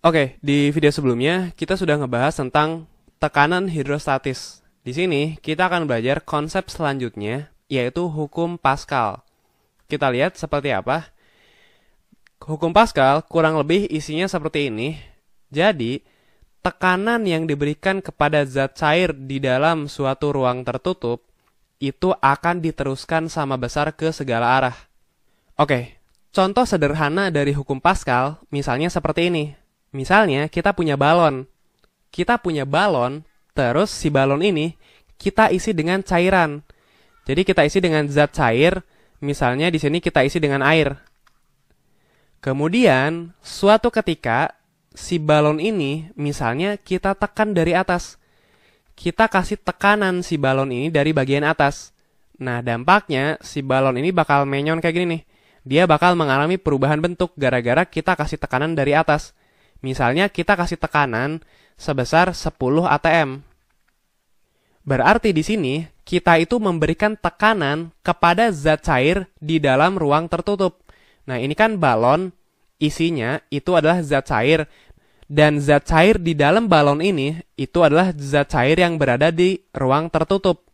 Oke, di video sebelumnya kita sudah ngebahas tentang tekanan hidrostatis. Di sini kita akan belajar konsep selanjutnya, yaitu hukum Pascal. Kita lihat seperti apa. Hukum Pascal kurang lebih isinya seperti ini. Jadi, tekanan yang diberikan kepada zat cair di dalam suatu ruang tertutup itu akan diteruskan sama besar ke segala arah. Oke, contoh sederhana dari hukum Pascal misalnya seperti ini. Misalnya kita punya balon. Kita punya balon, terus si balon ini kita isi dengan cairan. Jadi kita isi dengan zat cair, misalnya di sini kita isi dengan air. Kemudian, suatu ketika si balon ini misalnya kita tekan dari atas. Kita kasih tekanan si balon ini dari bagian atas. Nah, dampaknya si balon ini bakal menyon kayak gini nih. Dia bakal mengalami perubahan bentuk gara-gara kita kasih tekanan dari atas. Misalnya kita kasih tekanan sebesar 10 atm. Berarti di sini kita itu memberikan tekanan kepada zat cair di dalam ruang tertutup. Nah, ini kan balon, isinya itu adalah zat cair. Dan zat cair di dalam balon ini itu adalah zat cair yang berada di ruang tertutup.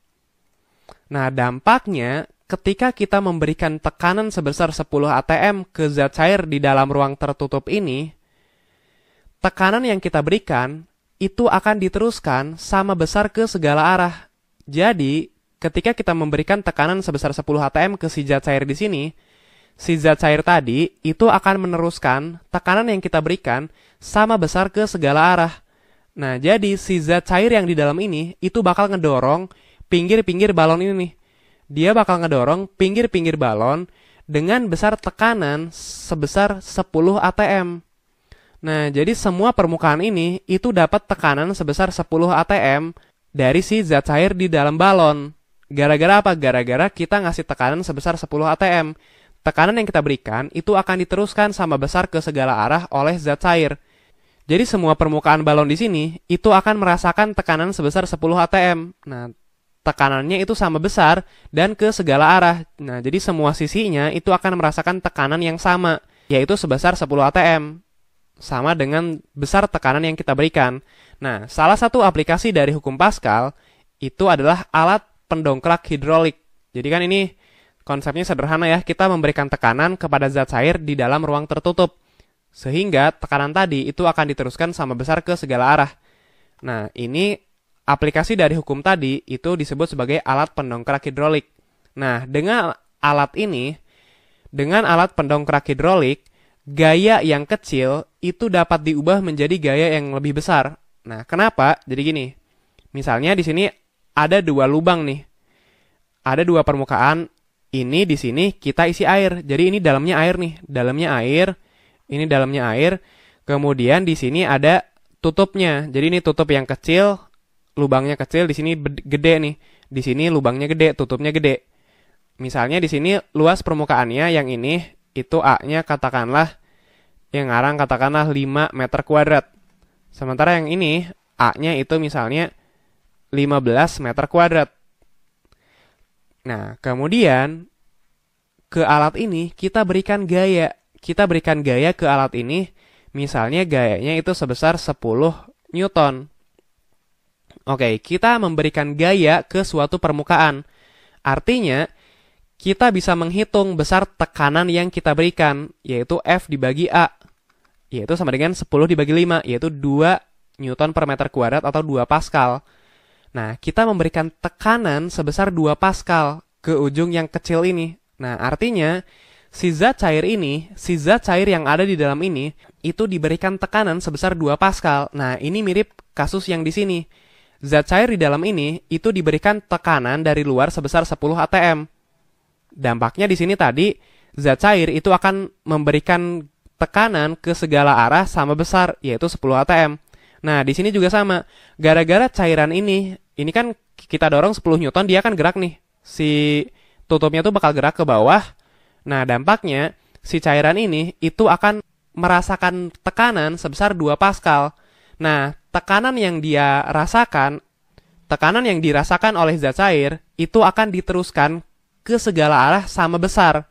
Nah, dampaknya ketika kita memberikan tekanan sebesar 10 atm ke zat cair di dalam ruang tertutup ini, tekanan yang kita berikan itu akan diteruskan sama besar ke segala arah. Jadi, ketika kita memberikan tekanan sebesar 10 atm ke si zat cair di sini, si zat cair tadi itu akan meneruskan tekanan yang kita berikan sama besar ke segala arah. Nah, jadi si zat cair yang di dalam ini itu bakal ngedorong pinggir-pinggir balon ini nih. Dia bakal ngedorong pinggir-pinggir balon dengan besar tekanan sebesar 10 atm. Nah, jadi semua permukaan ini itu dapat tekanan sebesar 10 atm dari si zat cair di dalam balon. Gara-gara apa? Gara-gara kita ngasih tekanan sebesar 10 atm. Tekanan yang kita berikan itu akan diteruskan sama besar ke segala arah oleh zat cair. Jadi semua permukaan balon di sini itu akan merasakan tekanan sebesar 10 atm. Nah, tekanannya itu sama besar dan ke segala arah. Nah, jadi semua sisinya itu akan merasakan tekanan yang sama, yaitu sebesar 10 atm. Sama dengan besar tekanan yang kita berikan. Nah, salah satu aplikasi dari hukum Pascal itu adalah alat pendongkrak hidrolik. Jadi kan ini konsepnya sederhana ya, kita memberikan tekanan kepada zat cair di dalam ruang tertutup. Sehingga tekanan tadi itu akan diteruskan sama besar ke segala arah. Nah, ini aplikasi dari hukum tadi itu disebut sebagai alat pendongkrak hidrolik. Nah, dengan alat ini, dengan alat pendongkrak hidrolik, gaya yang kecil itu dapat diubah menjadi gaya yang lebih besar. Nah, kenapa? Jadi gini. Misalnya di sini ada dua lubang nih. Ada dua permukaan. Ini di sini kita isi air. Jadi ini dalamnya air nih. Dalamnya air. Ini dalamnya air. Kemudian di sini ada tutupnya. Jadi ini tutup yang kecil, lubangnya kecil, di sini gede nih. Di sini lubangnya gede, tutupnya gede. Misalnya di sini luas permukaannya yang ini itu A-nya katakanlah, yang ngarang katakanlah 5 meter kuadrat. Sementara yang ini, A-nya itu misalnya 15 meter kuadrat. Nah, kemudian ke alat ini kita berikan gaya. Kita berikan gaya ke alat ini, misalnya gayanya itu sebesar 10 Newton. Oke, kita memberikan gaya ke suatu permukaan. Artinya, kita bisa menghitung besar tekanan yang kita berikan, yaitu F dibagi A, yaitu sama dengan 10 dibagi 5, yaitu 2 Newton per meter kuadrat atau 2 Pascal. Nah, kita memberikan tekanan sebesar 2 Pascal ke ujung yang kecil ini. Nah, artinya, si zat cair yang ada di dalam ini, itu diberikan tekanan sebesar 2 Pascal. Nah, ini mirip kasus yang di sini. Zat cair di dalam ini, itu diberikan tekanan dari luar sebesar 10 atm. Dampaknya di sini tadi, zat cair itu akan memberikan tekanan ke segala arah sama besar, yaitu 10 atm. Nah, di sini juga sama. Gara-gara cairan ini kan kita dorong 10 Newton, dia akan gerak nih. Si tutupnya tuh bakal gerak ke bawah. Nah, dampaknya si cairan ini itu akan merasakan tekanan sebesar 2 Pascal. Nah, tekanan yang dirasakan oleh zat cair itu akan diteruskan ke segala arah sama besar.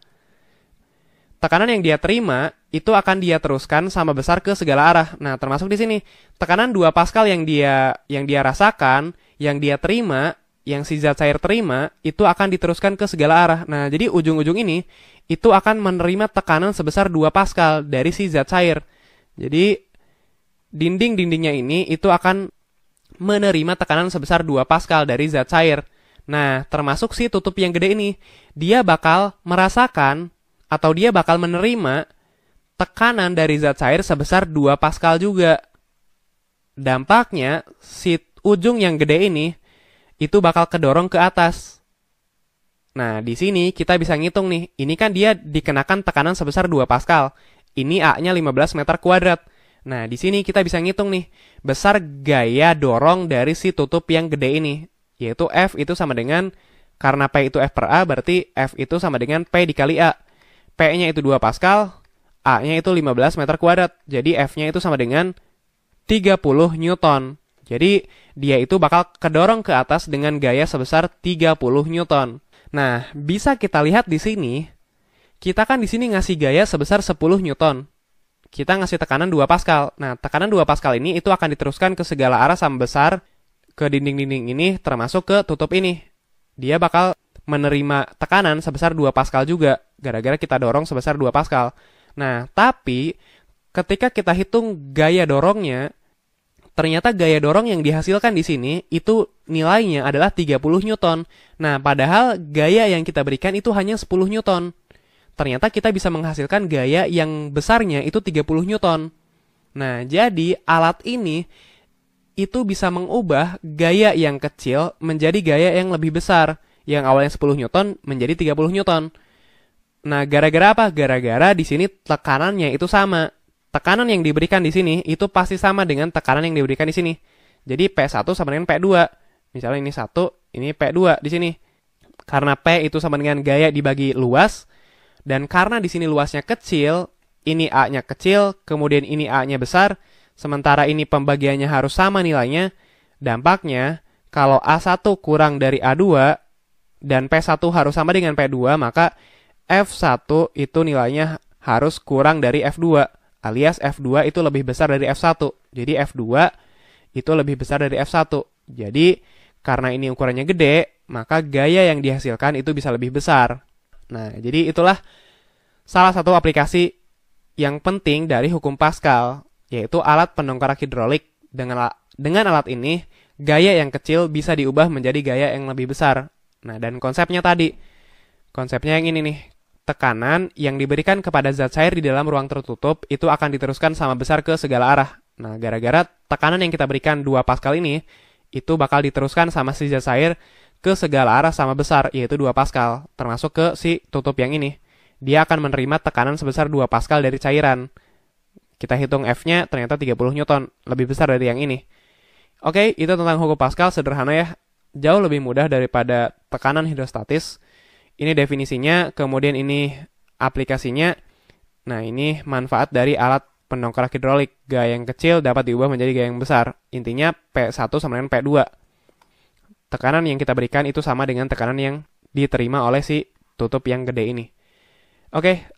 tekanan yang dia terima itu akan dia teruskan sama besar ke segala arah. Nah, termasuk di sini tekanan 2 Pascal yang dia rasakan, yang dia terima, yang si zat cair terima itu akan diteruskan ke segala arah. Nah, jadi ujung-ujung ini itu akan menerima tekanan sebesar 2 Pascal dari si zat cair. Jadi dinding-dindingnya ini itu akan menerima tekanan sebesar 2 Pascal dari zat cair. Nah, termasuk si tutup yang gede ini, dia bakal merasakan atau dia bakal menerima tekanan dari zat cair sebesar 2 Pascal juga. Dampaknya, si ujung yang gede ini, itu bakal kedorong ke atas. Nah, di sini kita bisa ngitung nih, ini kan dia dikenakan tekanan sebesar 2 Pascal. Ini A-nya 15 meter kuadrat. Nah, di sini kita bisa ngitung nih, besar gaya dorong dari si tutup yang gede ini, yaitu F itu sama dengan, karena P itu F per A, berarti F itu sama dengan P dikali A. P-nya itu 2 Pascal, A-nya itu 15 meter kuadrat. Jadi F-nya itu sama dengan 30 Newton. Jadi dia itu bakal kedorong ke atas dengan gaya sebesar 30 Newton. Nah, bisa kita lihat di sini, kita kan di sini ngasih gaya sebesar 10 Newton. Kita ngasih tekanan 2 Pascal. Nah, tekanan 2 Pascal ini itu akan diteruskan ke segala arah sama besar ke dinding-dinding ini termasuk ke tutup ini. Dia bakal menerima tekanan sebesar 2 Pascal juga, gara-gara kita dorong sebesar 2 Pascal. Nah, tapi ketika kita hitung gaya dorongnya, ternyata gaya dorong yang dihasilkan di sini itu nilainya adalah 30 Newton. Nah, padahal gaya yang kita berikan itu hanya 10 Newton. Ternyata kita bisa menghasilkan gaya yang besarnya itu 30 Newton. Nah, jadi alat ini itu bisa mengubah gaya yang kecil menjadi gaya yang lebih besar. Yang awalnya 10 Newton menjadi 30 Newton. Nah, gara-gara apa? Gara-gara di sini tekanannya itu sama. Tekanan yang diberikan di sini itu pasti sama dengan tekanan yang diberikan di sini. Jadi P1 sama dengan P2. Misalnya ini 1, ini P2 di sini. Karena P itu sama dengan gaya dibagi luas, dan karena di sini luasnya kecil, ini A-nya kecil, kemudian ini A-nya besar, sementara ini pembagiannya harus sama nilainya, dampaknya kalau A1 kurang dari A2, dan P1 harus sama dengan P2, maka F1 itu nilainya harus kurang dari F2, alias F2 itu lebih besar dari F1. Jadi F2 itu lebih besar dari F1. Jadi karena ini ukurannya gede, maka gaya yang dihasilkan itu bisa lebih besar. Nah, jadi itulah salah satu aplikasi yang penting dari hukum Pascal, yaitu alat pendongkrak hidrolik. Dengan alat ini, gaya yang kecil bisa diubah menjadi gaya yang lebih besar. Nah, dan konsepnya yang ini nih, tekanan yang diberikan kepada zat cair di dalam ruang tertutup itu akan diteruskan sama besar ke segala arah. Nah, gara-gara tekanan yang kita berikan 2 Pascal ini, itu bakal diteruskan sama si zat cair ke segala arah sama besar, yaitu 2 Pascal, termasuk ke si tutup yang ini. Dia akan menerima tekanan sebesar 2 Pascal dari cairan. Kita hitung F-nya ternyata 30 Newton, lebih besar dari yang ini. Oke, itu tentang hukum Pascal, sederhana ya. Jauh lebih mudah daripada tekanan hidrostatis. Ini definisinya, kemudian ini aplikasinya. Nah, ini manfaat dari alat pendongkrak hidrolik. Gaya yang kecil dapat diubah menjadi gaya yang besar. Intinya P1 sama dengan P2. Tekanan yang kita berikan itu sama dengan tekanan yang diterima oleh si tutup yang gede ini. Oke,